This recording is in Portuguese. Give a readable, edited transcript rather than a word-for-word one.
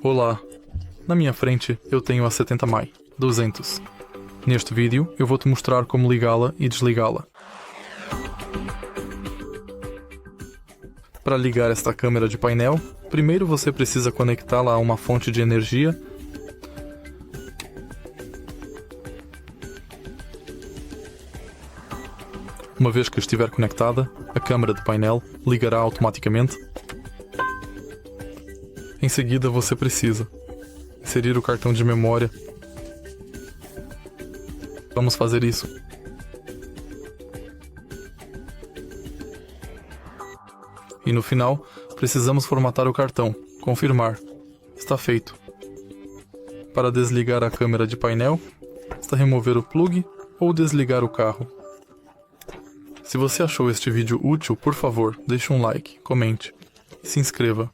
Olá, na minha frente eu tenho a A200. Neste vídeo eu vou te mostrar como ligá-la e desligá-la. Para ligar esta câmera de painel, primeiro você precisa conectá-la a uma fonte de energia . Uma vez que estiver conectada, a câmera de painel ligará automaticamente. Em seguida você precisa inserir o cartão de memória. Vamos fazer isso. E no final, precisamos formatar o cartão. Confirmar. Está feito. Para desligar a câmera de painel, basta remover o plug ou desligar o carro. Se você achou este vídeo útil, por favor, deixe um like, comente e se inscreva.